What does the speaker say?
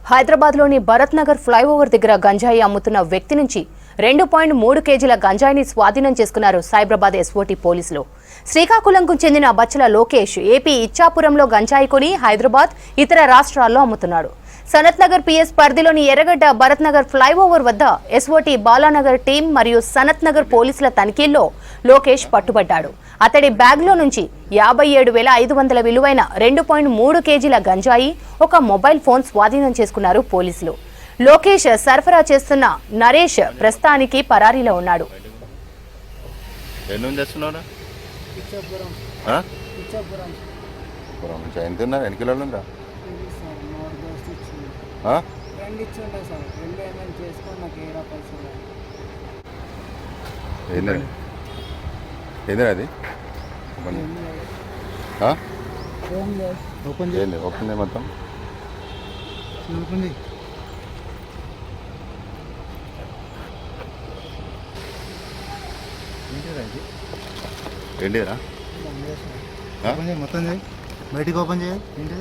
హైదరాబాద్లోని భరత్ నగర్ ఫ్లైఓవర్ దగ్గర గంజాయి అమ్ముతున్న వ్యక్తి నుంచి 2.3 కేజీల గంజాయిని స్వాధీనం చేసుకున్నారు సైబరాబాద్ ఎస్ఓటీ పోలీసులు. శ్రీకాకుళంకు చెందిన బచ్చల లోకేష్ ఏపీ ఇచ్చాపురంలో గంజాయి కొని హైదరాబాద్, ఇతర రాష్ట్రాల్లో అమ్ముతున్నాడు. సనత్ నగర్ పిఎస్ పరిధిలోని ఎర్రగడ్డ భరత్ నగర్ ఫ్లైఓవర్ వద్ద ఎస్ఓటీ బాలానగర్ టీం మరియు సనత్ నగర్ పోలీసుల తనిఖీల్లో లోకేష్ పట్టుబడ్డాడు. అతడి బ్యాగ్లో నుంచి 57,500 విలువైన 2.3 కేజీల గంజాయి, ఒక మొబైల్ ఫోన్ స్వాధీనం చేసుకున్నారు పోలీసులు. లోకేష్ సరఫరా చేస్తున్న నరేష్ ప్రస్తుతానికి పరారీలో ఉన్నాడు. అది ఓపెన్ చేయండి. ఓపెన్ చేయి మొత్తం. ఏంటిరా మొత్తం చేయి, బయటికి ఓపెన్ చేయి. ఏంటి